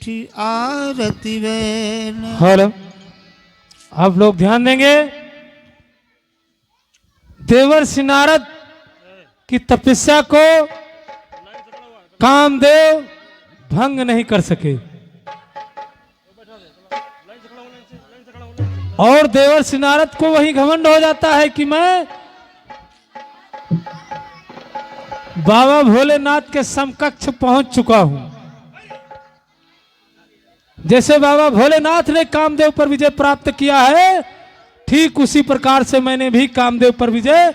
मीठी आरती ban. Hello, आप लोग ध्यान देंगे। देवर्षि नारद की तपस्या को कामदेव भंग नहीं कर सके और देवर्षि नारद को वही घमंड हो जाता है कि मैं बाबा भोलेनाथ के समकक्ष पहुंच चुका हूं। जैसे बाबा भोलेनाथ ने कामदेव पर विजय प्राप्त किया है, ठीक उसी प्रकार से मैंने भी कामदेव पर विजय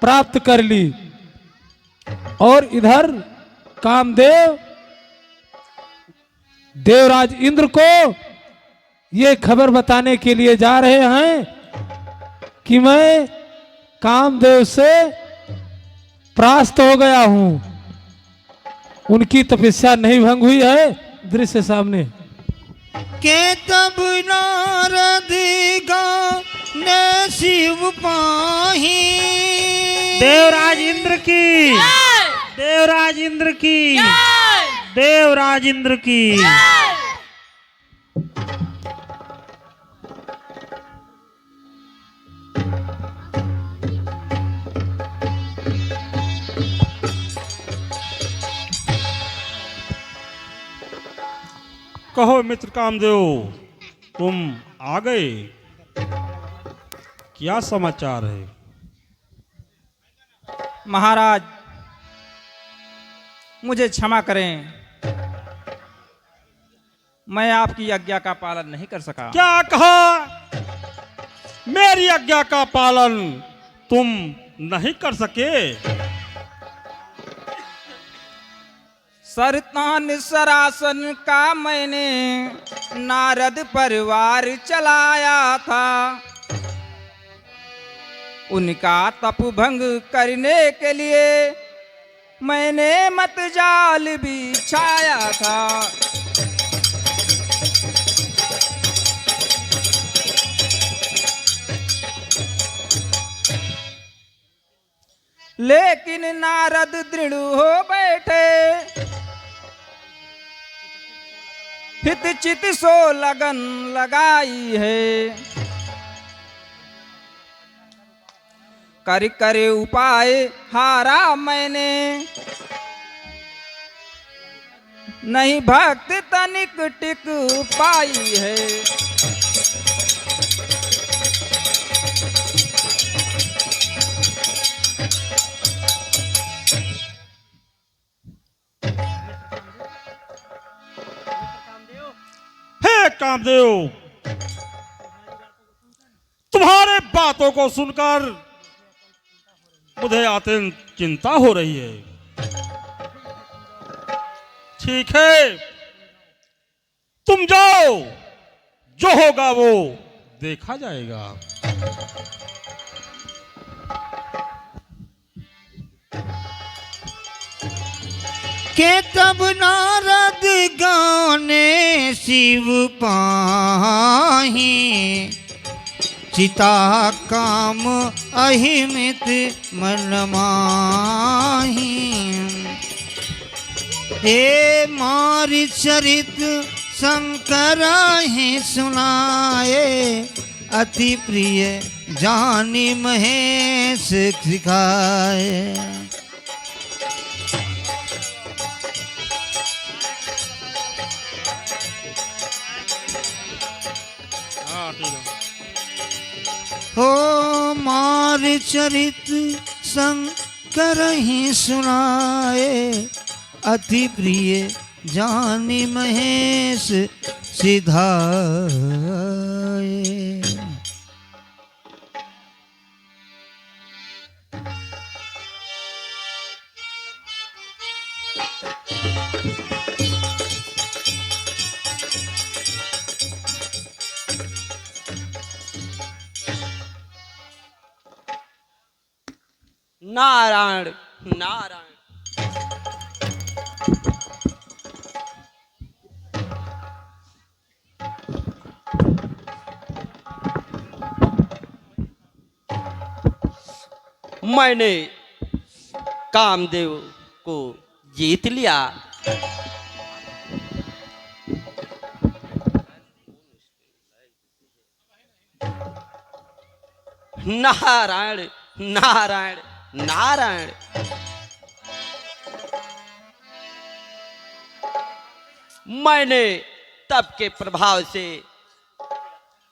प्राप्त कर ली। और इधर कामदेव देवराज इंद्र को ये खबर बताने के लिए जा रहे हैं कि मैं कामदेव से परास्त हो गया हूं। उनकी तपस्या नहीं भंग हुई है। दृश्य सामने के तब नारद गाने शिव पाही। देवराज इंद्र की, देवराज इंद्र की, देवराज इंद्र की। कहो मित्र कामदेव, तुम आ गए, क्या समाचार है? महाराज, मुझे क्षमा करें, मैं आपकी आज्ञा का पालन नहीं कर सका। क्या कहा? मेरी आज्ञा का पालन तुम नहीं कर सके? सरतान सरासन का मैंने नारद परिवार चलाया था। उनका तप भंग करने के लिए मैंने मत जाल बिछाया था। लेकिन नारद दृढ़ हो बैठे, हित चित सो लगन लगाई है। कर करे उपाय हारा मैंने, नहीं भक्त तनिक टिक पाई है। हे कामदेव, तुम्हारे बातों को सुनकर मुझे अत्यंत चिंता हो रही है। ठीक है, तुम जाओ, जो होगा वो देखा जाएगा। के तब नारद गाने शिव पाही। चिता काम अहिमित मन माही। हे मारि चरित शंकर ही सुनाए। अति प्रिय जानी महेश सिखाए। हो मार चरित शंकर ही सुनाए। अति प्रिय जानी महेश सिधाए। नारायण नारायण। मैंने कामदेव को जीत लिया। नारायण नारायण नारायण। मैंने तप के प्रभाव से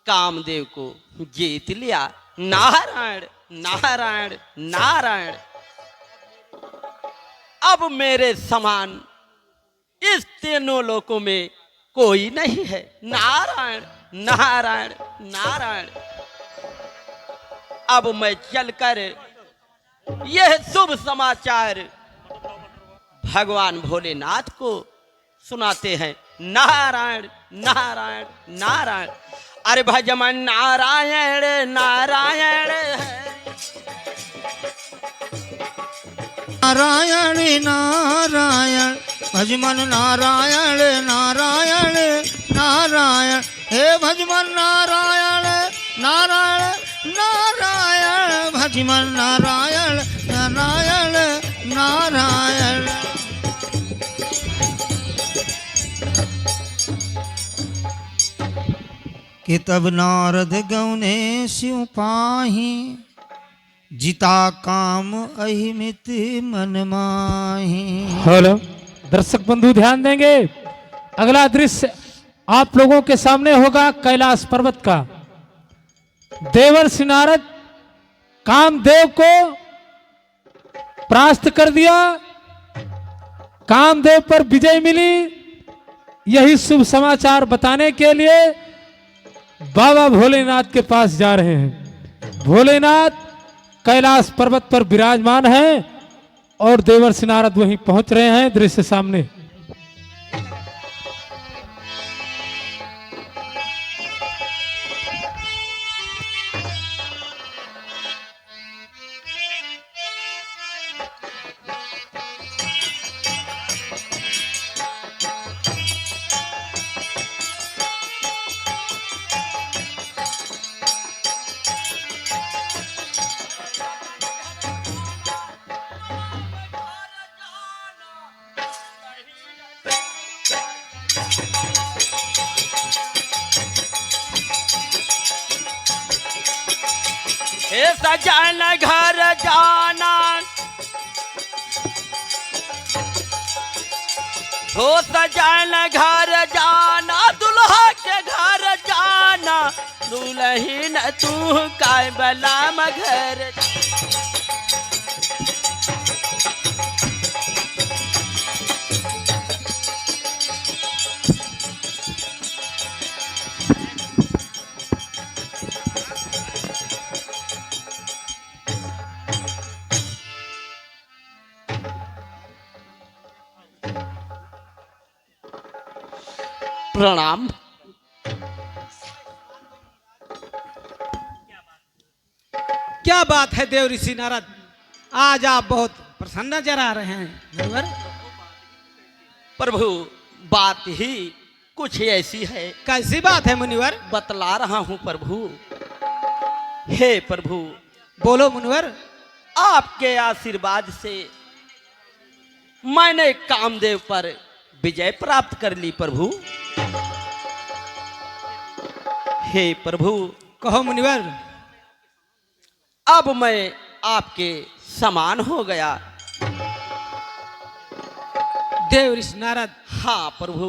कामदेव को जीत लिया। नारायण नारायण नारायण। अब मेरे समान इस तीनों लोकों में कोई नहीं है। नारायण नारायण नारायण। अब मैं चलकर यह शुभ समाचार भगवान भोलेनाथ को सुनाते हैं। नारायण नारायण नारायण। अरे भजमन नारायण नारायण नारायण नारायण भजमन नारायण नारायण नारायण। हे भजमन नारायण नारायण नारायण भजमन नारायण नारायण नारायण। कि तब नारद गौने शिव पाही जिता काम अहिमित मन माही। हेलो दर्शक बंधु ध्यान देंगे, अगला दृश्य आप लोगों के सामने होगा कैलाश पर्वत का। देवर्षि नारद कामदेव को परास्त कर दिया, कामदेव पर विजय मिली। यही शुभ समाचार बताने के लिए बाबा भोलेनाथ के पास जा रहे हैं। भोलेनाथ कैलाश पर्वत पर विराजमान हैं और देवर्षि नारद वहीं पहुंच रहे हैं। दृश्य सामने। हे सजन घर जाना हो सजन घर जाना दुल्हा के घर जाना दुल्हीन तू काय बलाम घर। प्रणाम। क्या बात है देव ऋषि नारद, आज आप बहुत प्रसन्न नजर आ रहे हैं। मुनिवर प्रभु बात ही कुछ ऐसी है। कैसी बात है मुनिवर? बतला रहा हूं प्रभु। हे प्रभु बोलो मुनिवर। आपके आशीर्वाद से मैंने कामदेव पर विजय प्राप्त कर ली प्रभु। हे प्रभु कहो मुनिवर। अब मैं आपके समान हो गया। देव ऋषि नारद, हाँ प्रभु।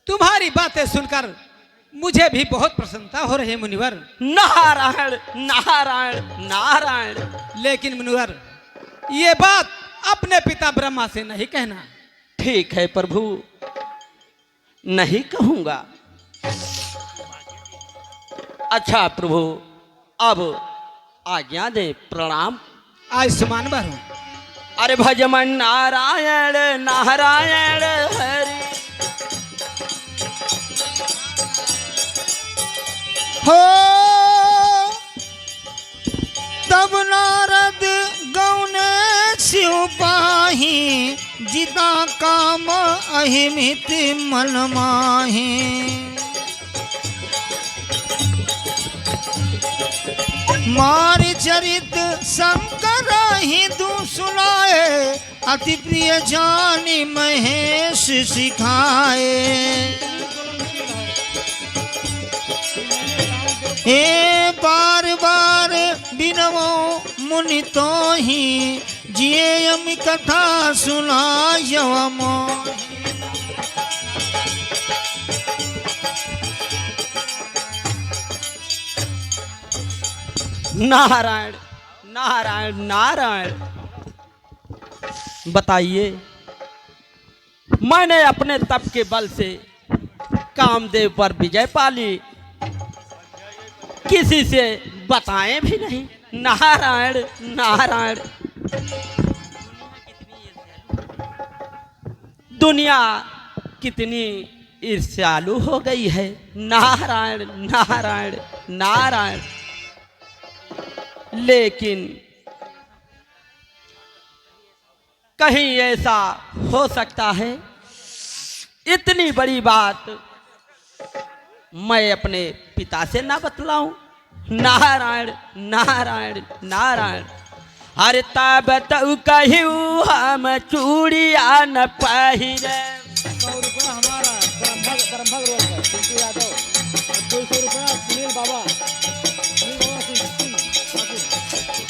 तुम्हारी बातें सुनकर मुझे भी बहुत प्रसन्नता हो रही है मुनिवर। नारायण नारायण नारायण। लेकिन मुनिवर ये बात अपने पिता ब्रह्मा से नहीं कहना। ठीक है प्रभु, नहीं कहूंगा। अच्छा प्रभु अब आज्ञा दे। प्रणाम। आयुष्मान भरो। अरे भजमन नारायण नारायण हरि। हो तब नारद गौने शिव पाही जिता काम अहिमित मन माही। मार चरित शंकर हिंदू सुनाए अति प्रिय जानी महेश सिखाए। हे बार बार बिनवो मुनि तो ही जिये यम कथा सुनायव मोहि। नारायण नारायण नारायण। बताइए, मैंने अपने तप के बल से कामदेव पर विजय पाली, किसी से बताएं भी नहीं। नारायण नारायण। दुनिया कितनी ईर्ष्यालु हो गई है। नारायण नारायण नारायण। लेकिन कहीं ऐसा हो सकता है, इतनी बड़ी बात मैं अपने पिता से ना बतलाऊं। नारायण नारायण नारायण। अरे तब तो कहूँ हम चूड़िया न पहिरे। 100 रुपया हमारा ब्रह्मग रोल का पिंटू यादव, 200 रुपया सुनील बाबा।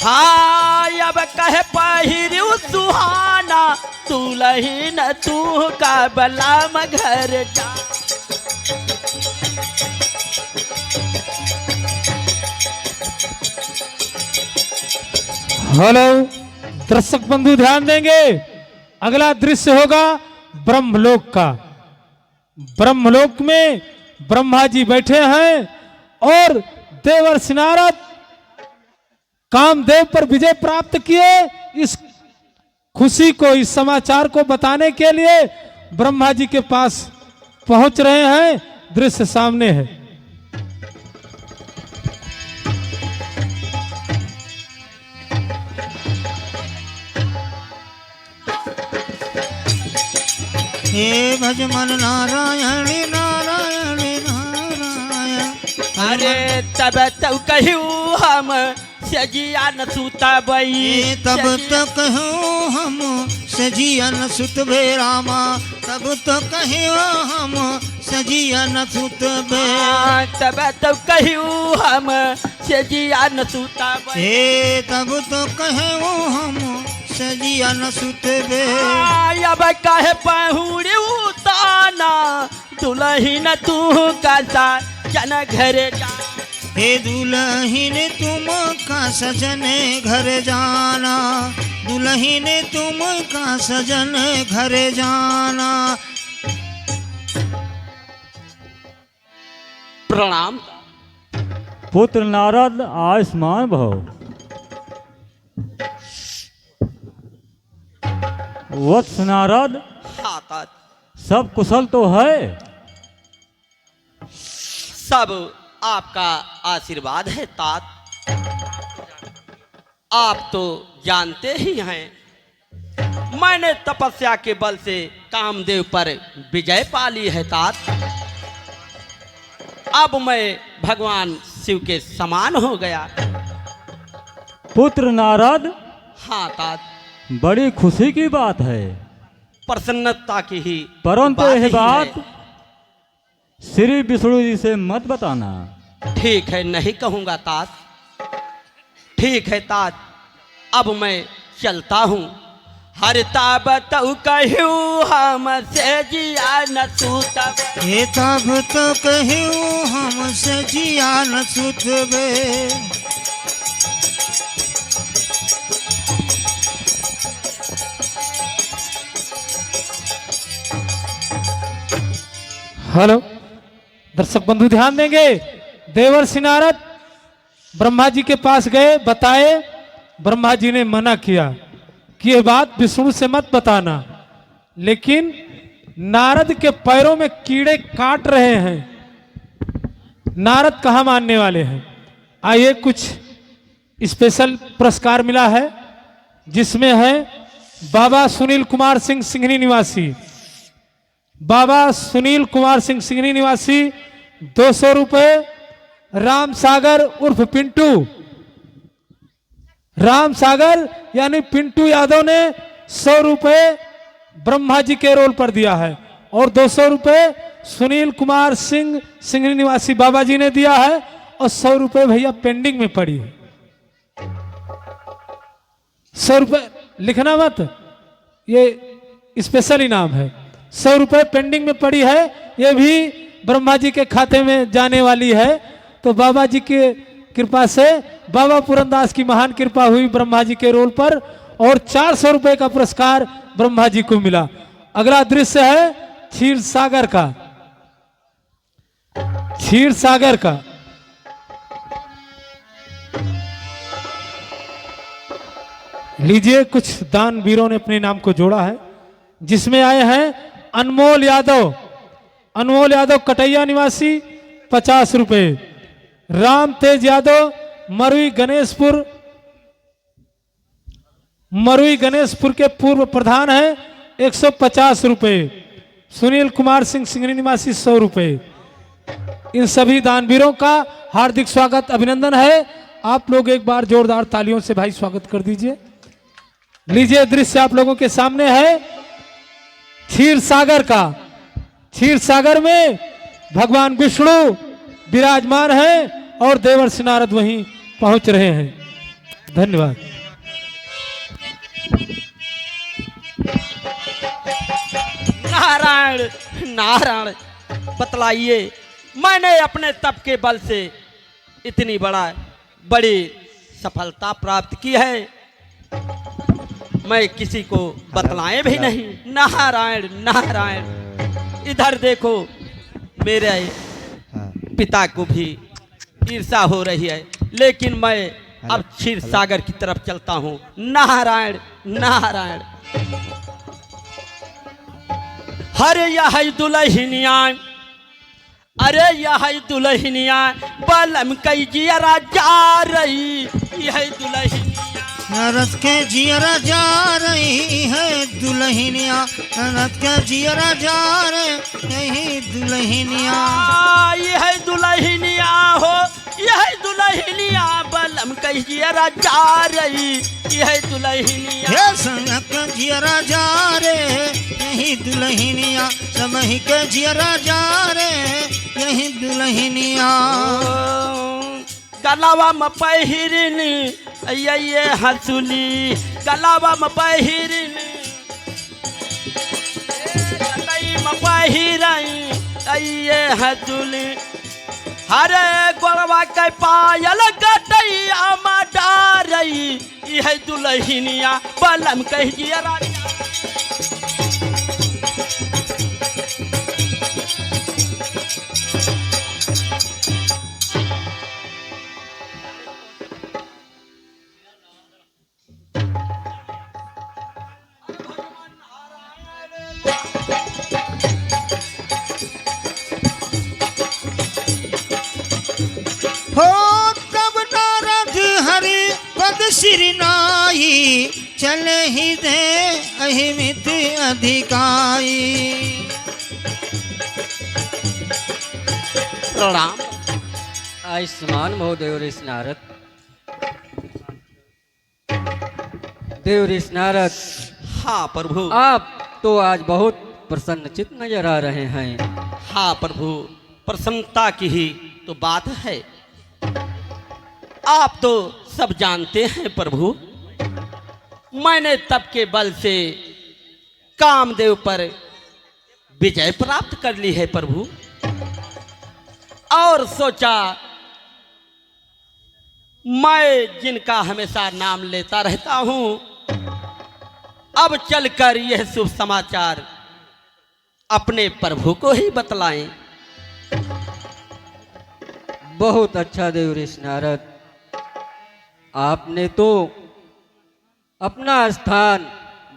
हाँ अब कह पहिरू सुहाना, दुल्हन तू का बलाम घर जा। हेलो दर्शक बंधु, ध्यान देंगे, अगला दृश्य होगा ब्रह्मलोक का। ब्रह्मलोक में ब्रह्मा जी बैठे हैं और देवर्षि नारद कामदेव पर विजय प्राप्त किए। इस खुशी को, इस समाचार को बताने के लिए ब्रह्मा जी के पास पहुंच रहे हैं। दृश्य सामने है। हे भजमन नारायण नारायण नारायण। अरे तब तो कहूँ हम सजिया न सूता बई। तब तो कहूँ हम सजिया न सुत बे रामा। तब तो कहूँ हम सजिया न सुत बे। तब तो कहूँ हम सजिया न सूता बई। हे तब तो कहूँ हम सजिया न सुत बे। अब कहे पहुड़ी उताना, दुल्हन तू का जन घर जा। हे दुल्हन तुम का सजन घर जाना। दुल्हन तुम का सजन घर जाना। प्रणाम। पुत्र नारद आयुष्मान भव। वत्स नारद, हाँ तात, सब कुशल तो है? सब आपका आशीर्वाद है तात। आप तो जानते ही हैं, मैंने तपस्या के बल से कामदेव पर विजय पा ली है तात। अब मैं भगवान शिव के समान हो गया। पुत्र नारद, हाँ तात, बड़ी खुशी की बात है। प्रसन्नता की ही परंतु बात यह ही बात है। श्री विष्णु जी से मत बताना। ठीक है, नहीं कहूंगा तात। ठीक है तात, अब मैं चलता हूँ। हर ताब तो कहूँ हम से जिया न सूतब। हे तब तो कहूँ हम सजिया न सुत बे। हेलो दर्शक बंधु, ध्यान देंगे, देवर्षि नारद ब्रह्मा जी के पास गए, बताए। ब्रह्मा जी ने मना किया कि यह बात विष्णु से मत बताना। लेकिन नारद के पैरों में कीड़े काट रहे हैं। नारद कहाँ मानने वाले हैं। आइए, कुछ स्पेशल पुरस्कार मिला है, जिसमें है बाबा सुनील कुमार सिंह सिंघनी निवासी। बाबा सुनील कुमार सिंह सिंघनी निवासी 200 रुपये। राम सागर उर्फ पिंटू, राम सागर यानी पिंटू यादव ने 100 रुपये ब्रह्मा जी के रोल पर दिया है। और 200 रुपये सुनील कुमार सिंह सिंघनी निवासी बाबा जी ने दिया है। और 100 रुपये भैया पेंडिंग में पड़ी है। 100 रुपये लिखना मत, ये स्पेशल इनाम है। 100 रुपये पेंडिंग में पड़ी है, ये भी ब्रह्मा जी के खाते में जाने वाली है। तो बाबा जी के कृपा से बाबा पुरनदास की महान कृपा हुई ब्रह्मा जी के रोल पर, और 400 रुपये का पुरस्कार ब्रह्मा जी को मिला। अगला दृश्य है क्षीर सागर का। क्षीर सागर का लीजिए, कुछ दान वीरों ने अपने नाम को जोड़ा है, जिसमें आए हैं अनमोल यादव। अनमोल यादव कटैया निवासी 50 रुपये। राम तेज यादव मरुई गणेशपुर के पूर्व प्रधान हैं, 150 रुपये। सुनील कुमार सिंह सिंगरी निवासी 100 रुपये। इन सभी दानवीरों का हार्दिक स्वागत अभिनंदन है। आप लोग एक बार जोरदार तालियों से भाई स्वागत कर दीजिए। लीजिए, दृश्य आप लोगों के सामने है क्षीर सागर का। क्षीर सागर में भगवान विष्णु विराजमान हैं और देवर्षि नारद वहीं पहुंच रहे हैं। धन्यवाद। नारायण नारायण, बतलाइए, मैंने अपने तप के बल से इतनी बड़ी सफलता प्राप्त की है, मैं किसी को बतलाए भी नहीं। नारायण नारायण, इधर देखो, मेरे पिता को भी ईर्षा हो रही है, लेकिन मैं अब क्षीर सागर की तरफ चलता हूँ। नारायण नारायण। हरे यह दुल्हनिया, अरे यह दुल्हनिया बलम कई जियरा जा रही, यह दुल्हनिया नरद के जियरा जा रही है दुल्हनिया, नरद के जियरा जा रही दुल्हनिया। यह दुल्हनिया हो, यह दुल्हनिया बलम कई जियरा जा रही, यह दुल्हनिया। हे संग के जियरा जा रे यही दुल्हनिया, समही के जियरा जा रे यही दुल्हनिया। गलावा में पहिरिन ये हंसुली, गलावा में पहिरिन में पहिरई ये हंसुली। हरे गोरवा के पायल गटैया में डारई, यह दुल्हनिया बलम कह जियरा। हो तब नारद हरि पद सिर नाई, चले ही दे अहिमित अधिकाई। प्रणाम। आयुष्मान भव देवऋषि नारद। देवऋषि नारद, हाँ प्रभु। आप तो आज बहुत प्रसन्नचित नजर आ रहे हैं। हाँ प्रभु, प्रसन्नता की ही तो बात है। आप तो सब जानते हैं प्रभु, मैंने तप के बल से कामदेव पर विजय प्राप्त कर ली है प्रभु, और सोचा मैं जिनका हमेशा नाम लेता रहता हूं, अब चलकर यह शुभ समाचार अपने प्रभु को ही बतलाएं। बहुत अच्छा देवऋषि नारद, आपने तो अपना स्थान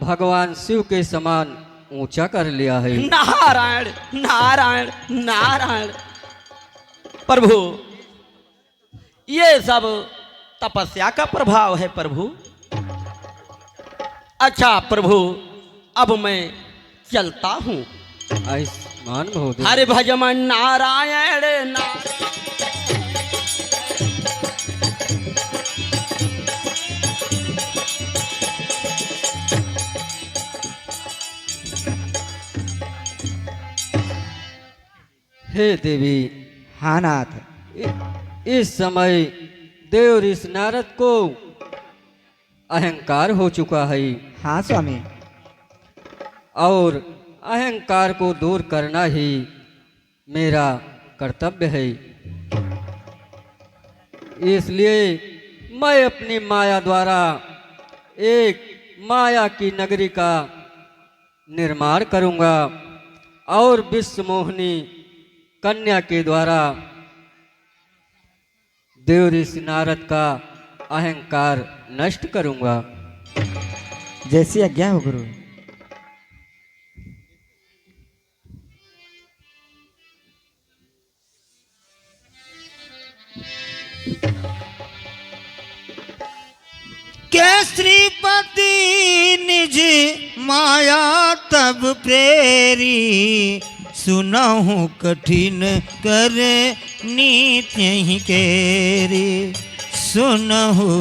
भगवान शिव के समान ऊंचा कर लिया है। नारायण नारायण नारायण। प्रभु, ये सब तपस्या का प्रभाव है प्रभु। अच्छा प्रभु, अब मैं चलता हूँ। आयुष्मान भव देव। हरे भजमन नारायण नारायण। हे देवी। हाँ नाथ। इस समय देवऋषि नारद को अहंकार हो चुका है हाँ स्वामी। और अहंकार को दूर करना ही मेरा कर्तव्य है। इसलिए मैं अपनी माया द्वारा एक माया की नगरी का निर्माण करूंगा और विश्व मोहिनी कन्या के द्वारा देव ऋषि नारद का अहंकार नष्ट करूंगा। जैसी आज्ञा हो गुरु। के श्रीपति निज माया तब प्रेरी, सुनहु कठिन करे नीत्य ही केरी। सुनहु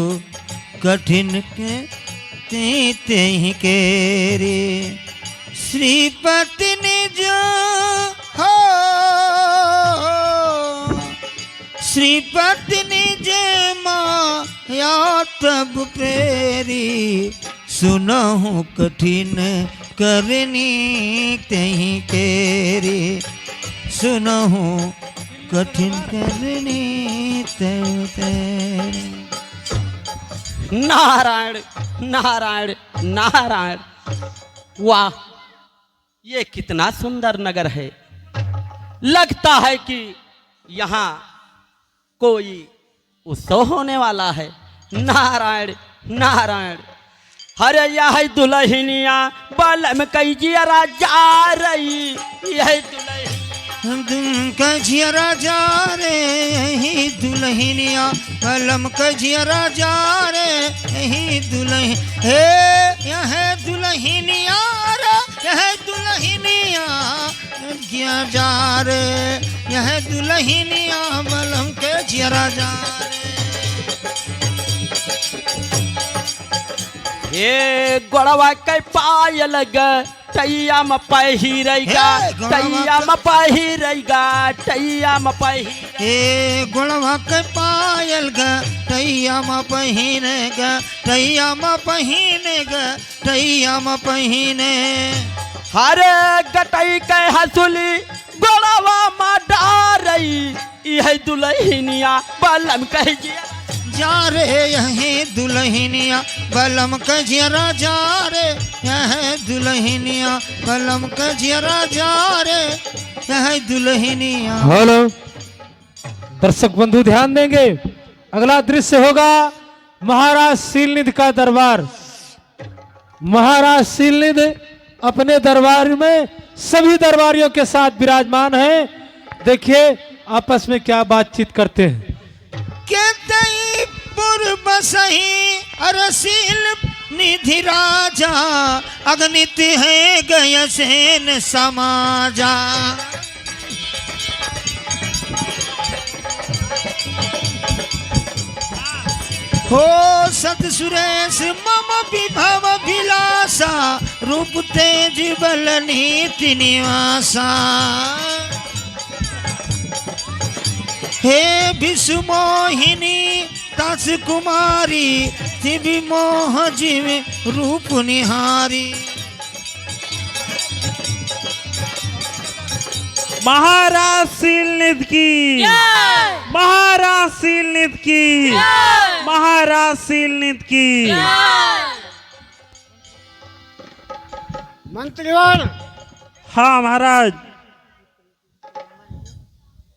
कठिन के नीत्य ही केरी। श्रीपति निज हो श्रीपति निज माया तब प्रेरी, सुनहु कठिन करनी तही केरी। सुनहु कठिन करनी तेरी। नारायण नारायण नारायण। वाह, ये कितना सुंदर नगर है। लगता है कि यहाँ कोई उत्सव होने वाला है। नारायण नारायण। अरे यह दुल्हनिया बलम कजिया जा रही। यह दुल्हन कजिया जा रे, यही दुल्हनिया बलम कजिया जा रे, यही दुल्हन हे यह दुल्हनिया रे, यह दुल्हनिया कजिया जा रे, यह दुल्हनिया बलम कजिया जा रे। ये गोड़वा के पायल ग टैया में पहिरेगा, टैया में पहिरेगा, टैया में पहिरेगा। हे गोड़वा के पायल ग टैया में पहिनेगा, टैया में पहिनेगा, टैया में पहिने। हरे गटई के हंसुली गोड़वा में डारई। यह दुल्हनिया बलम कहिए जा रे, यही दुल्हनिया बलम कजिया जा रे, यह दुल्हनिया बलम कजिया जा रे, यह दुल्हनिया। हेलो दर्शक बंधु ध्यान देंगे, अगला दृश्य होगा महाराज शीलनिधि का दरबार। महाराज शीलनिधि अपने दरबार में सभी दरबारियों के साथ विराजमान हैं। देखिए आपस में क्या बातचीत करते हैं। बसही अरसील निधि राजा, अगणित है गय सेन समाजा। हो सत सुरेश मम विभव विलासा, रूप तेज बल नीति निवासा। हे विषु मोहिनी तस कुमारी, शिवि मोह जीव रूप निहारी। महाराज शीलनिधि की, महाराज शीलनिधि की, महाराज शीलनिधि की। मंत्रीवर, हाँ महाराज।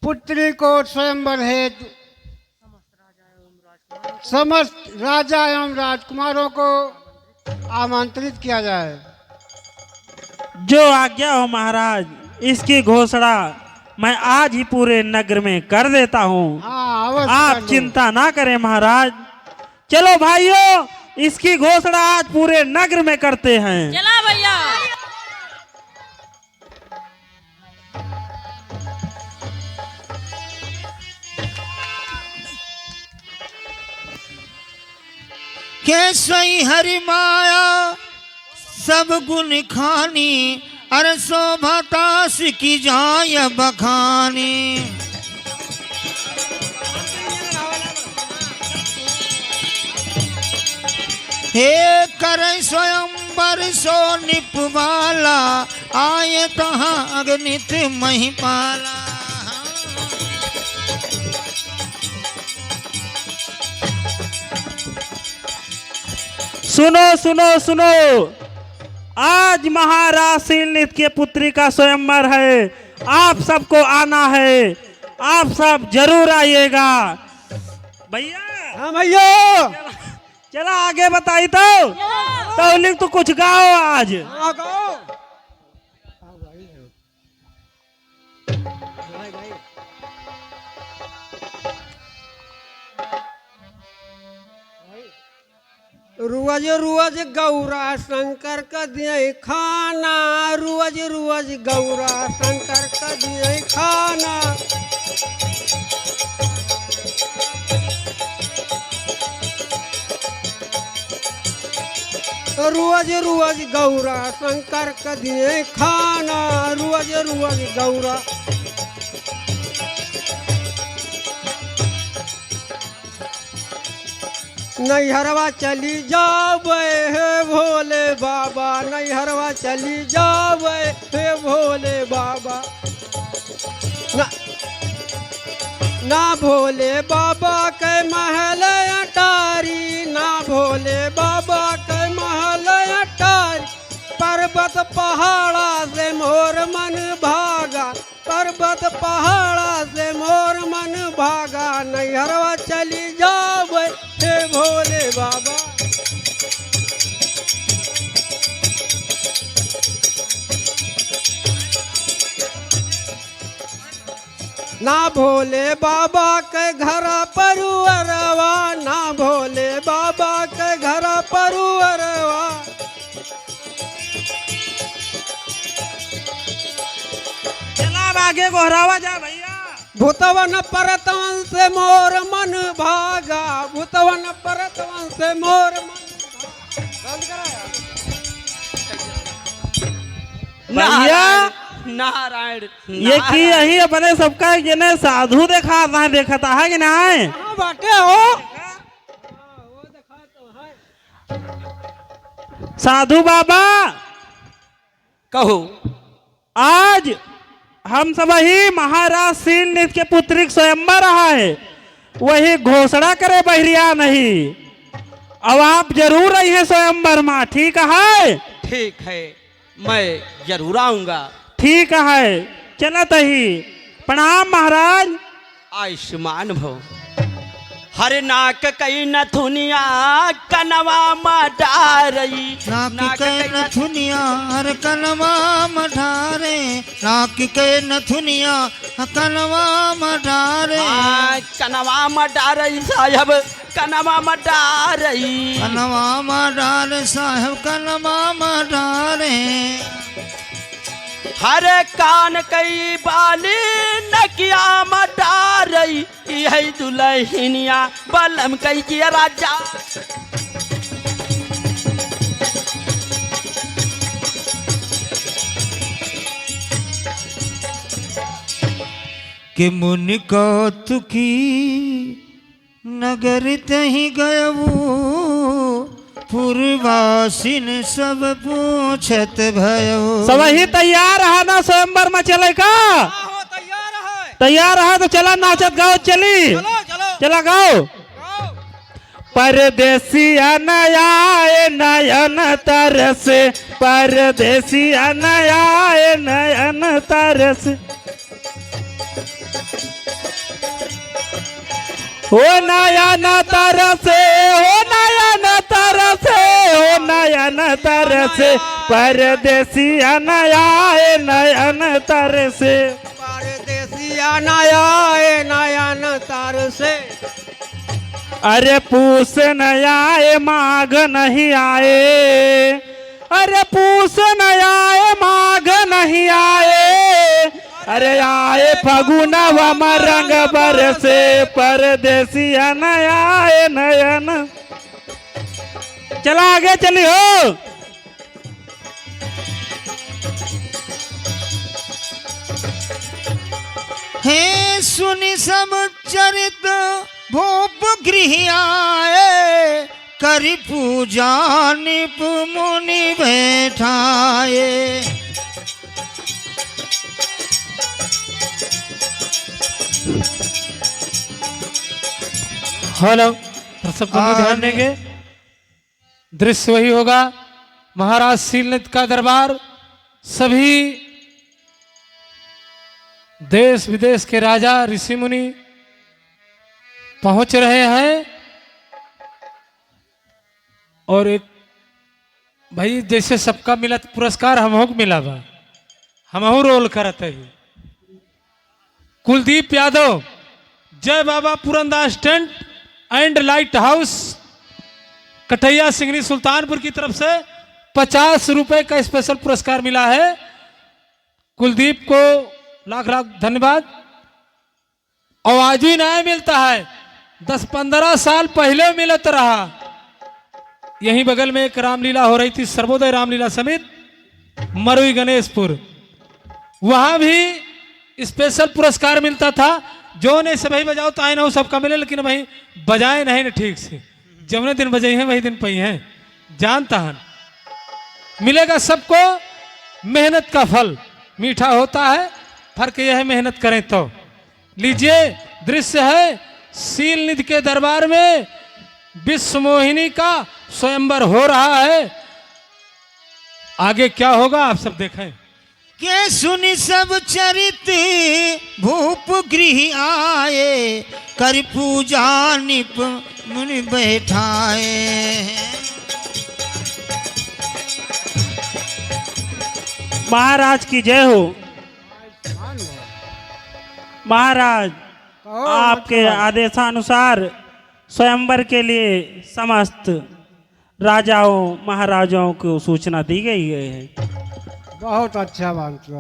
पुत्री को स्वयंवर हेतु समस्त राजा एवं राजकुमारों को आमंत्रित किया जाए। जो आज्ञा हो महाराज, इसकी घोषणा मैं आज ही पूरे नगर में कर देता हूँ। हाँ, अवश्य आप कर दो। चिंता ना करें महाराज। चलो भाइयों, इसकी घोषणा आज पूरे नगर में करते हैं। चला भैया। केसई हरि माया सब गुण खानी, अरे शोभा तास की जाय बखानी। हे कर स्वयंवर सो निपवाला आए तहाँ अगणित महिपाला। सुनो सुनो सुनो, आज महाराज शीलनित के पुत्री का स्वयंवर है, आप सबको आना है, आप सब जरूर आइएगा। भैया हाँ भैया। चला आगे बताई तो लिख तो कुछ गाओ आज। हाँ गाओ। रुआज रुआज गौरा शंकर का दिए खाना, रुआज रुआज गौरा शंकर का दिए खाना। रुआज रुआज गौरा शंकर का दिए खाना, रुआज रुआज गौरा। नैहरवा चली जावे हे भोले बाबा, नैहरवा चली जावे हे भोले बाबा। ना भोले बाबा के महल अटारी, ना भोले बाबा के महल अटारी। पर्वत पहाड़ा से मोर मन भागा, पर्वत पहाड़ा से मोर मन भागा। नैहरवा चली जावे हे भोले बाबा। ना भोले बाबा के घर परुअरवा, ना भोले बाबा के घर परुअरवा। चला अब आगे गोहरावा जा भैया। भूतवन परतवन से मोर मन भागा, भूतवन परतवन से मोर मन भागा। भैया नारायण ये की यही अपने सबका ये ने साधु देखता है कि नहीं? हाँ बाटे हो। साधु बाबा कहो। आज हम सब ही महाराज शीलनित के पुत्री स्वयंवर रहा है, वही घोषणा करे बहरिया नहीं। अब आप जरूर आई है स्वयंवर माँ, ठीक है? ठीक है, मैं जरूर आऊंगा। ठीक है, चलत ही। प्रणाम महाराज। आयुष्मान भव। हर नाक कई नथुनिया कनवा मडारई, नाक के नथुनिया हर कनवा मढ़ारे, नाक के नथुनिया कनवा मढ़ारे। कनवा मडारई साहब, कनवा मडारई, कनवा मढ़ारे साहब, कनवा मढ़ारे। हर कान कई बाली नकिया मडारई, यही दुल्हनिया बलम कई जिया राजा। कि मुनि कौतुकी नगर तही गयऊ, पूर्वासिन सब पूछत भयो। सब ही तैयार है ना स्वयंवर में चले का? तैयार है तो चला नाचत गाओ चली। चला गाओ। परदेसिया नया नयन तरसे, परदेसिया नया नयन तरसे। हो नयन तरसे, हो नयन तरसे, हो नयन तरसे, परदेसिया नया नयन तरसे। परदेसिया नया नयन तरसे। अरे पूस न आए माघ नहीं आए, अरे पूस न आए माघ नहीं आए। अरे आए फगुनवा में रंग बरसे, परदेसिया न आए नयन। चला आगे चली हो। हे सुनि सब चरित भूप गृह आए, करि पूजा निप मुनि बैठाए। हेलो, दर्शक बंधु ध्यान देंगे, दृश्य वही होगा। महाराज शीलनित का दरबार, सभी देश विदेश के राजा ऋषि मुनि पहुंच रहे हैं। और एक भाई जैसे सबका मिला पुरस्कार हमहू को मिला बा, हमहू रोल करत है। Kuldeep Yadav, Jai Baba Purandas tent and lighthouse, Kataiya Singri Sultanpur की तरफ से 50 रुपए का स्पेशल पुरस्कार मिला है। कुलदीप को लाख लाख धन्यवाद। और आज भी न्याय मिलता है, 10-15 साल पहले मिलत रहा। यहीं बगल में एक रामलीला हो रही थी, सर्वोदय रामलीला समित, मरुई गणेशपुर, वहां भी स्पेशल पुरस्कार मिलता था। जो ने से भाई बजाओ तो आए ना सबका मिले, लेकिन भाई बजाए नहीं ना ठीक से, जमने दिन बजाई हैं वही दिन पई हैं, जानता है मिलेगा सबको। मेहनत का फल मीठा होता है, फर्क यह है मेहनत करें तो। लीजिए, दृश्य है शीलनिधि के दरबार में विश्व मोहिनी का स्वयंवर हो रहा है। आगे क्या होगा आप सब देखें। के सुनि सब चरित भूप गृह आए, कर पूजा निप मुनि बैठाए। महाराज की जय हो। महाराज, आपके आदेशानुसार स्वयंवर के लिए समस्त राजाओं महाराजाओं को सूचना दी गई है। बहुत अच्छा मंत्र।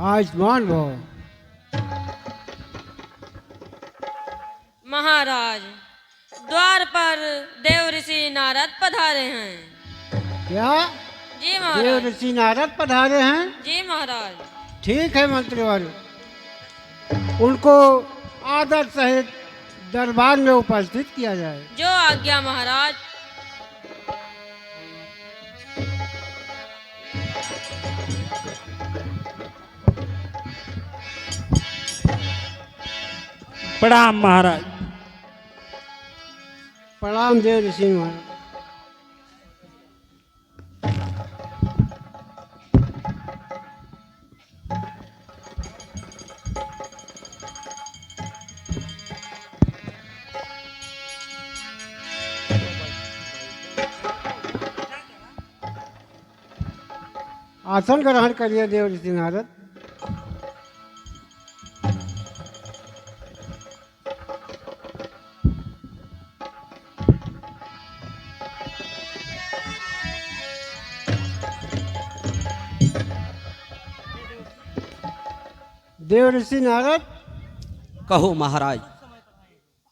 आयुष्मान भव। महाराज, द्वार पर देव ऋषि नारद पधारे हैं। क्या जी देव महाराज। ऋषि नारद पधारे हैं? जी महाराज। ठीक है मंत्रीवर, उनको आदर सहित दरबार में उपस्थित किया जाए। जो आज्ञा महाराज। प्रणाम महाराज। प्रणाम देव ऋषि महाराज। आसन ग्रहण करिए देव ऋषि नारद। देव ऋषि नारद, कहो महाराज।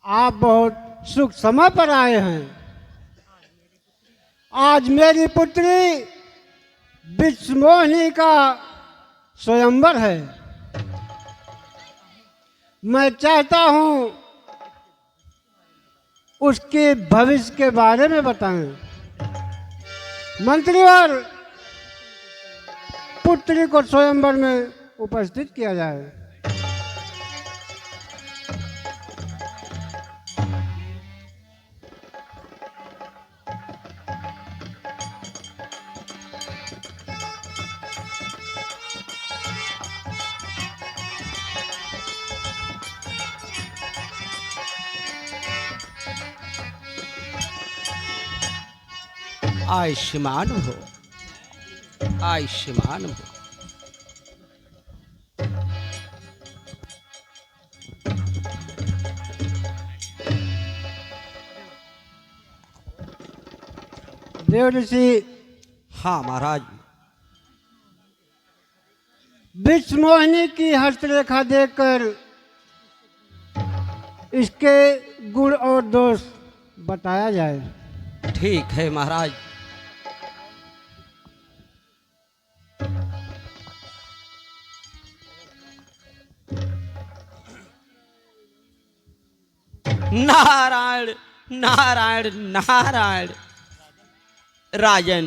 आप बहुत सुख समय पर आए हैं। आज मेरी पुत्री विश्वमोहिनी का स्वयंवर है। मैं चाहता हूं उसके भविष्य के बारे में बताएं। मंत्रीवर, पुत्री को स्वयंवर में उपस्थित किया जाए। आयुष्मान हो, आयुष्मान हो। देव ऋषि, हाँ महाराज। विश्वमोहिनी की हस्तरेखा देखकर इसके गुण और दोष बताया जाए। ठीक है महाराज। नारायण नारायण नारायण। राजन,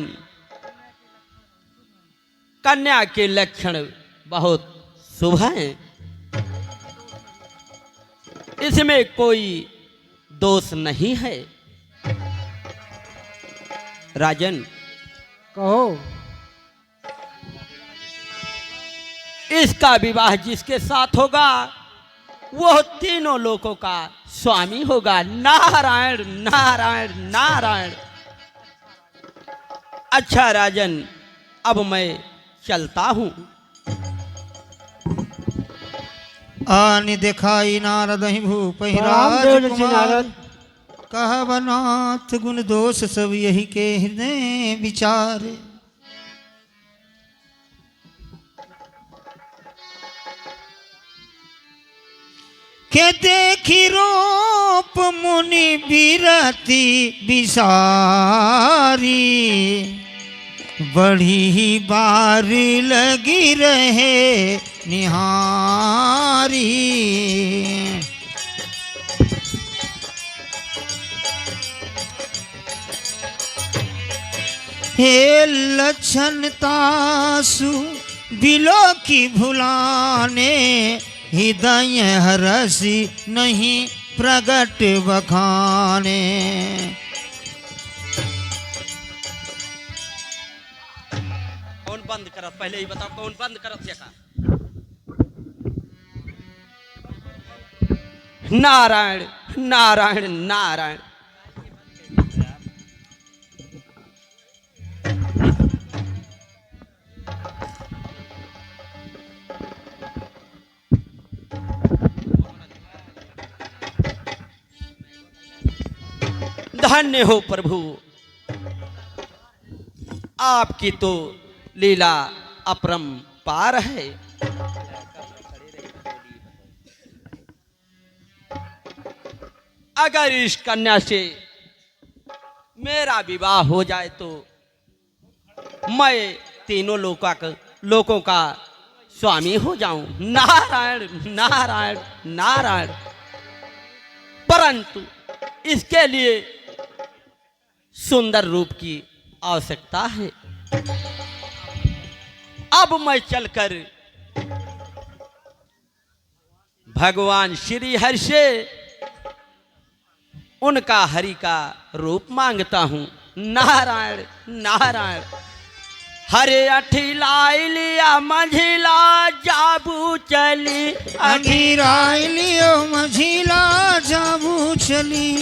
कन्या के लक्षण बहुत शुभ हैं, इसमें कोई दोष नहीं है। राजन, कहो। इसका विवाह जिसके साथ होगा वो तीनों लोगों का स्वामी होगा। नारायण नारायण नारायण। अच्छा राजन, अब मैं चलता हूं। आनि दिखाई नारद ही भूप ही राम देव ऋषि राजकुमार। नारद। कहवनाथ गुण दोष सब यही के हृदय विचार। के देखी रूप मुनि बिरति बिसारी। बड़ी ही बार लगी रहे निहारी। हे लक्षण तासु बिलो की भुलाने। हृदय हरसी नहीं प्रगट बखाने। कौन बंद करत, पहले ही बताओ कौन बंद करत क्या? नारायण नारायण नारायण। धन्य हो प्रभु, आपकी तो लीला अपरंपार है। अगर इस कन्या से मेरा विवाह हो जाए तो मैं तीनों लोगों का स्वामी हो जाऊं। नारायण नारायण नारायण। परंतु इसके लिए सुंदर रूप की आवश्यकता है। अब मैं चलकर भगवान श्री हरि से उनका हरि का रूप मांगता हूं। नारायण नारायण। हरे अठिलाई लिया मझिला जाबू चली। अठिराई लियो मझिला जाबू चली।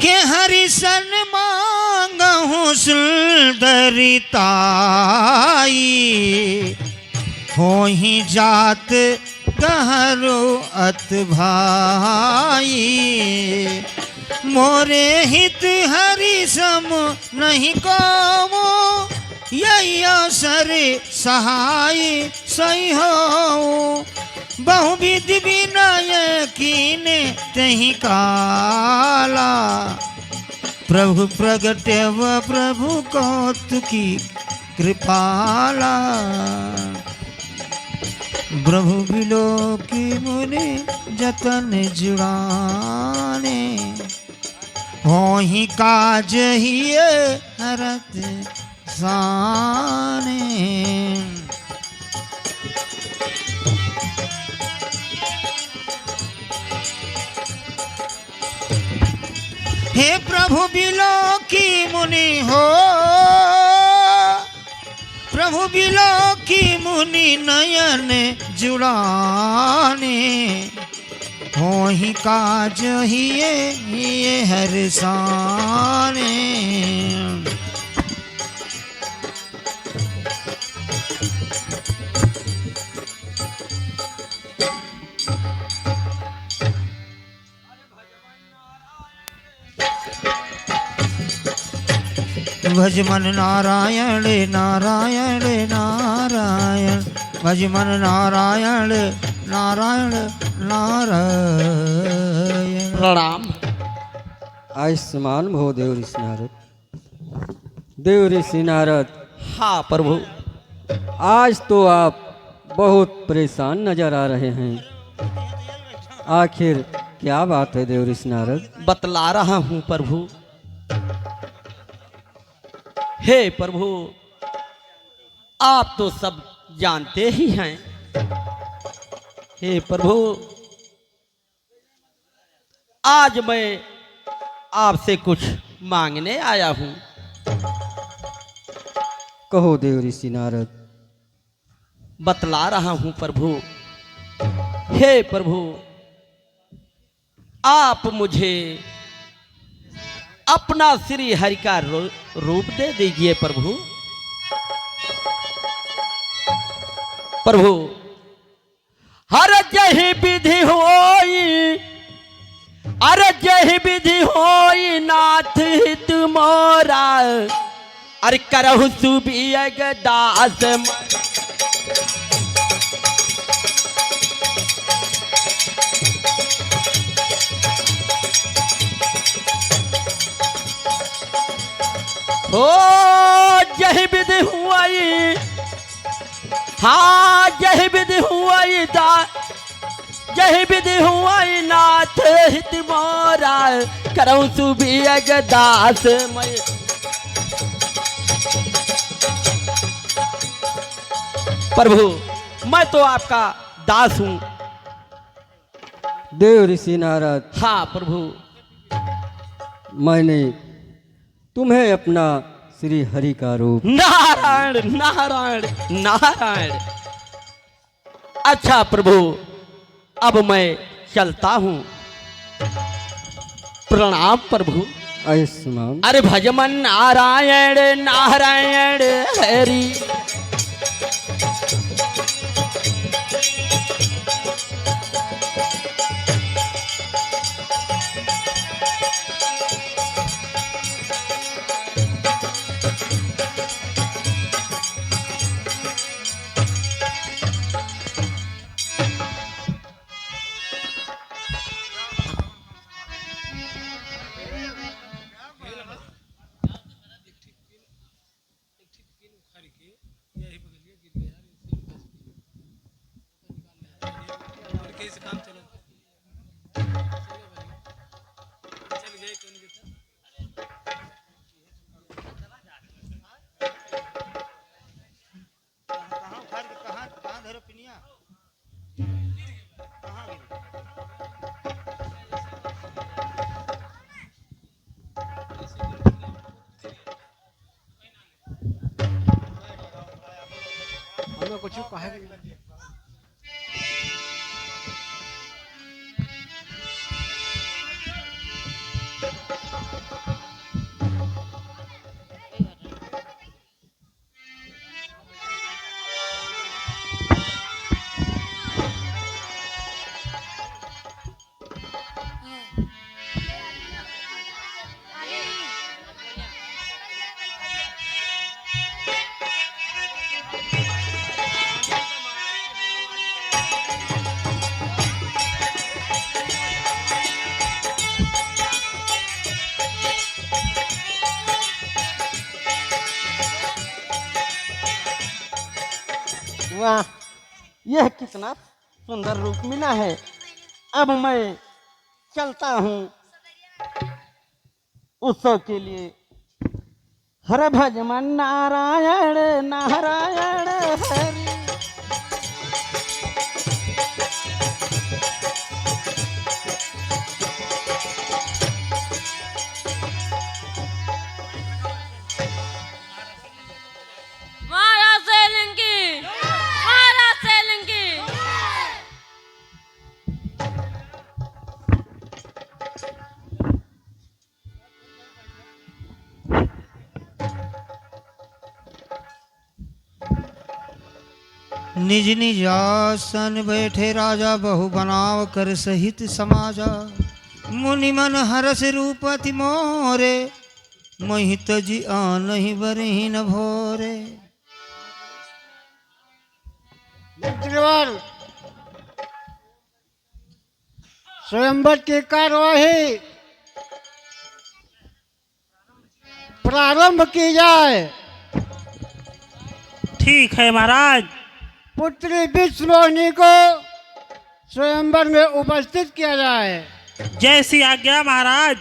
के हरिसन मांगहूँ सुंदरिताई। हो ही जात कहरो अत भाई। मोरे हित हरि सम नहीं को। यही अवसर सहाय सही हो। बहुविध विनय कीने तही काला। प्रभु प्रगट्यव प्रभु कौतुकी कृपाला। प्रभु बिलो की मुनि जतन जुड़ाने। हो ही काज ही हरत साने। हे प्रभु बिलो की मुनि हो। प्रभु बिलो की मुनि नयन जुड़ाने। हो ही काज ही ये हर साने। भज मन नारायण नारायण नारायण। भज मन नारायण नारायण नारायण। प्रणाम। आयुष्मान भव देव ऋषि नारद। देव ऋषि नारद, हाँ प्रभु। आज तो आप बहुत परेशान नजर आ रहे हैं। आखिर क्या बात है देव ऋषि नारद? बतला रहा हूं प्रभु। हे प्रभु, आप तो सब जानते ही हैं। हे प्रभु, आज मैं आपसे कुछ मांगने आया हूं। कहो देव ऋषि नारद। बतला रहा हूं प्रभु। हे प्रभु, आप मुझे अपना श्री हरि का रूप दे दीजिए प्रभु। प्रभु, हर जही विधि होई, अरे जही विधि होई नाथ हित मोरा, अरे करहु सुबियग दास हो जही विधि हुई। हाँ जही विधि हुई जही विधि हुई नाथ हित मोरा, करऊं सुबियग दास मैं। प्रभु, मैं तो आपका दास हूं। देव ऋषि नारद, हाँ प्रभु। मैंने तुम्हें अपना श्री हरि का रूप। नारायण नारायण नारायण। अच्छा प्रभु, अब मैं चलता हूं। प्रणाम प्रभु। आयुष्मान। अरे भजमन नारायण नारायण हरि। हमें कुछ कहे वाह, यह कितना सुंदर रूप मिला है। अब मैं चलता हूँ उत्सव के लिए। हर भजमन नारायण नारायण हरि। महाराज सेलिंगी, महाराज सेलिंगी। निज निज आसन बैठे राजा, बहु बनाव कर सहित समाजा। मुनि मन हरस रूपति मोरे, मोहित जी आनहि बरहि न भोरे। मंत्रिवर स्वयंवर की कार्यवाही प्रारंभ की जाए। ठीक है महाराज। पुत्री विश्वरोहिणी को स्वयंवर में उपस्थित किया जाए। जैसी आज्ञा महाराज।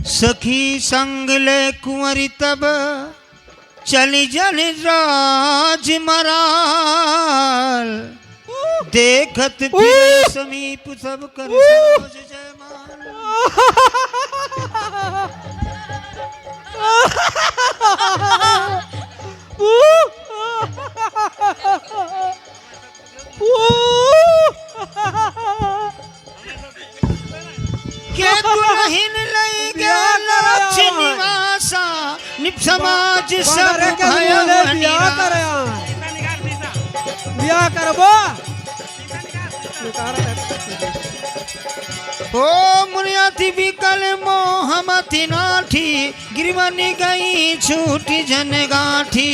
सखी संग ले कुंवरी तब चली जल राज मराल, देखत फिर समीप सब कर सरोज जयमाल। के दुल्हन लई गेल निवासा, निप समाज सब भय बिया करबो। ओ मुनियाति विकल मोहमति नाठी, गिरवनी गई छूटी जन गाठी।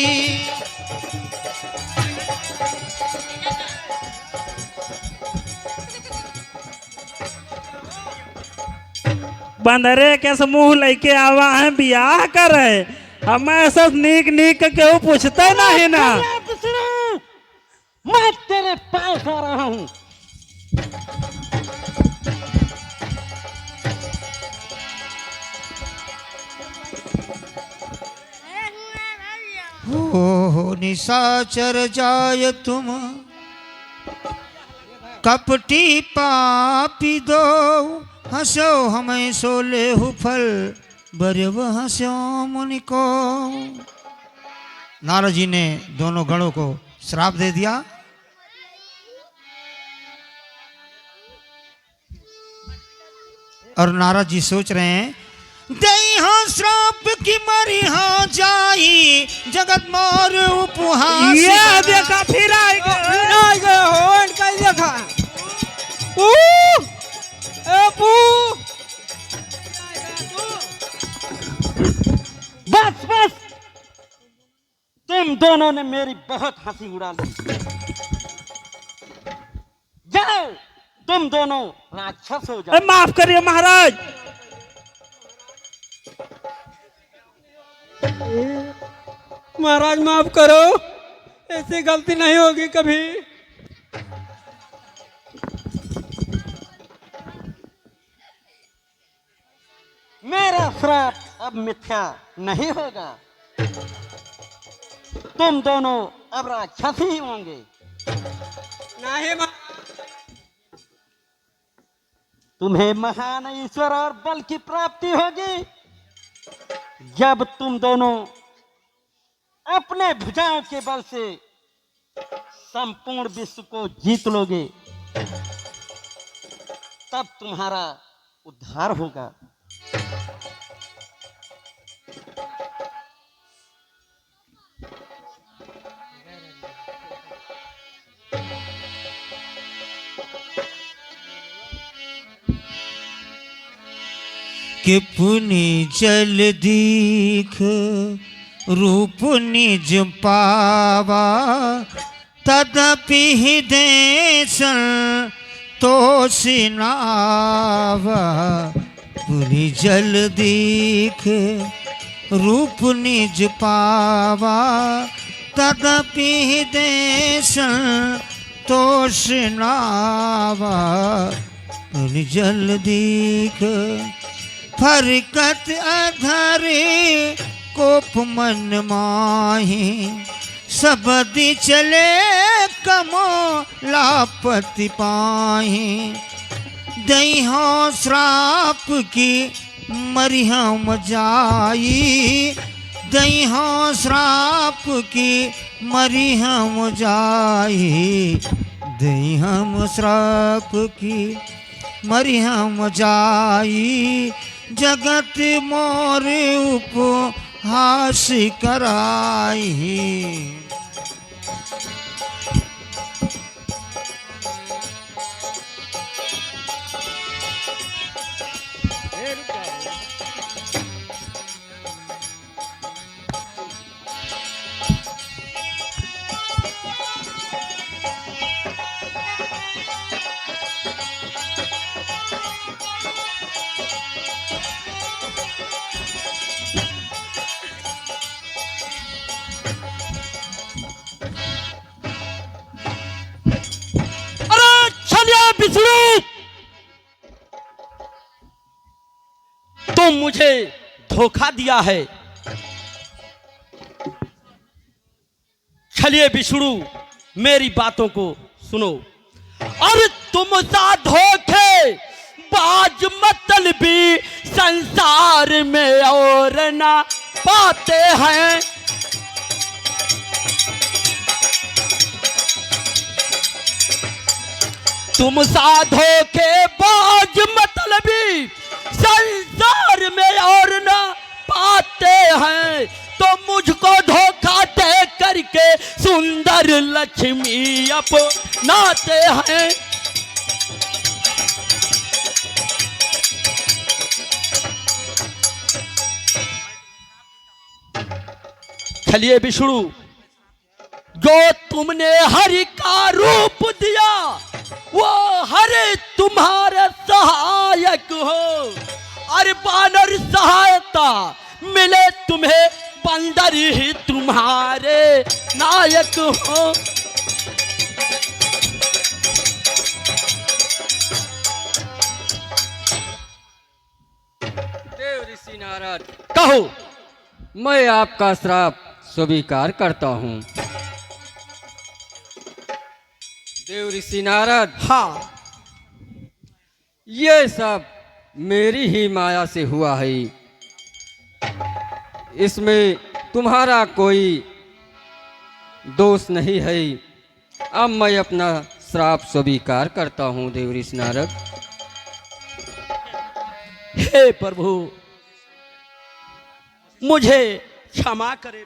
बंदरे के समूह लेके आवा है बियाह करे। हम ऐसा नीक नीक क्यों पूछते नहीं ना। मैं तेरे पास आ रहा हूँ। हो निशाचर जाय तुम, कपटी पापी दो, हंसो हमें सोले हु फल, बरव हंसो मुनि को। नारद जी ने दोनों गणों को श्राप दे दिया। और नारद जी सोच रहे हैं, दई हाँ श्राप की मरी हाँ जाई, जगत मोर उपहास। ये देखा फिर आएगा हो इनका ही देखा। बस बस, तुम दोनों ने मेरी बहुत हंसी उड़ा ली। जाओ तुम दोनों राक्षस हो जाओ। माफ करिए महाराज। महाराज माफ करो, ऐसी गलती नहीं होगी कभी। मेरा श्राप अब मिथ्या नहीं होगा। तुम दोनों अब राक्षस ही होंगे। नहीं तुम्हें महान ईश्वर और बल की प्राप्ति होगी जब तुम दोनों अपने भुजाओं के बल से संपूर्ण विश्व को जीत लोगे। तब तुम्हारा उद्धार होगा। कि पुनि जल दीख रूप निज पावा, तदपि हृदय तो सिनावा पुनि जल दीख रूप निज पावा तदपि देश तो सिनावा पुनि जल दीख फरकत अधरे कोप मन माही सबदि चले कमो लापति पाही दही श्राप की मरिहम जाई दही श्राप की मरिहम जाई दही हम श्राप की मरिहम जाई जगत मोर उपहास कराई। विष्णु, तुम मुझे धोखा दिया है। चलिए विष्णु, मेरी बातों को सुनो। और तुम सा धोखे बाज मतलबी संसार में और ना पाते हैं। तुम साधो के बाज मतलबी संसार में और ना पाते हैं, तो मुझको धोखा दे करके सुंदर लक्ष्मी अपनाते हैं। चलिए विष्णु, जो तुमने हरि का रूप दिया वो हरि तुम्हारे सहायक हो, और बानर सहायता मिले तुम्हें बंदर ही तुम्हारे नायक हो। देव ऋषि नारद, कहो। मैं आपका श्राप स्वीकार करता हूँ। देव ऋषि नारद, हाँ, ये सब मेरी ही माया से हुआ है, इसमें तुम्हारा कोई दोष नहीं है। अब मैं अपना श्राप स्वीकार करता हूँ देव ऋषि नारद। हे प्रभु, मुझे क्षमा करें,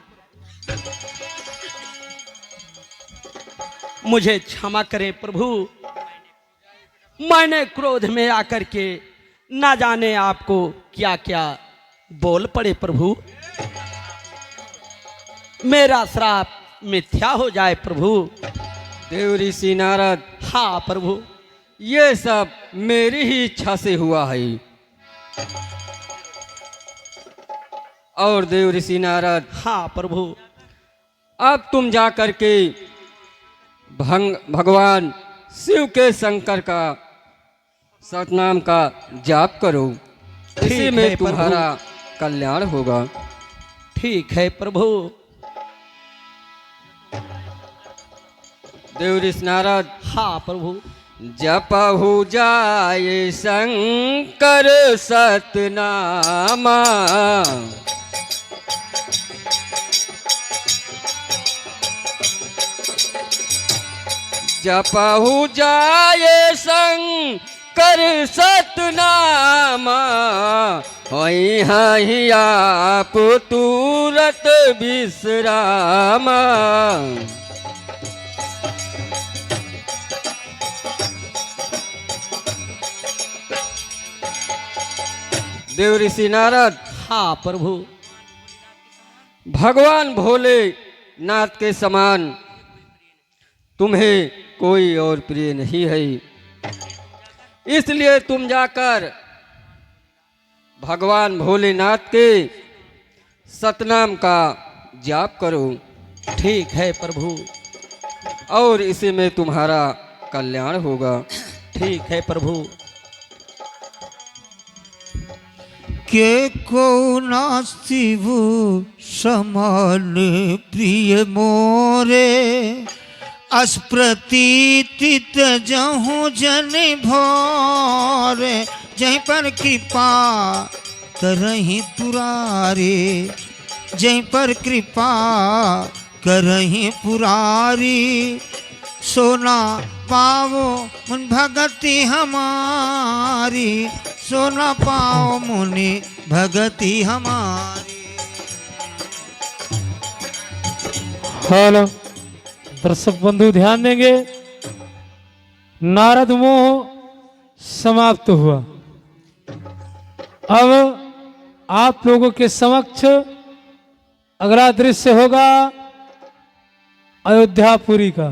मुझे क्षमा करें प्रभु। मैंने क्रोध में आकर के ना जाने आपको क्या क्या बोल पड़े प्रभु। मेरा श्राप मिथ्या हो जाए प्रभु। देव ऋषि नारद, हाँ प्रभु, ये सब मेरी ही इच्छा से हुआ है। और देव ऋषि नारद, हाँ प्रभु, अब तुम जा कर के भगवान शिव के शंकर का सतनाम का जाप करो, इसी में तुम्हारा कल्याण होगा। ठीक है प्रभु। देव ऋषि नारद, हाँ प्रभु, जपहु जाए शंकर सतनामा, जपहु जाए शंकर सतनामा, होई हई आप तुरत विश्रामा। देव ऋषि नारद, हाँ प्रभु, भगवान भोले नाथ के समान तुम्हें कोई और प्रिय नहीं है। इसलिए तुम जाकर भगवान भोलेनाथ के सतनाम का जाप करो। ठीक है प्रभु। और इसी में तुम्हारा कल्याण होगा। ठीक है प्रभु। के को नास्तिव समान प्रिय मोरे, अस्प्रतीत जहूँ जन भोरे, जहीं पर कृपा करहीं पुरारे, जहीं पर कृपा करहीं पुरारी, सोना पावो मुन भगति हमारी, सोना पाओ मुनि भगति हमारी। हेलो दर्शक बंधु ध्यान देंगे, नारद मोह समाप्त हुआ। अब आप लोगों के समक्ष अगला दृश्य होगा अयोध्यापुरी का।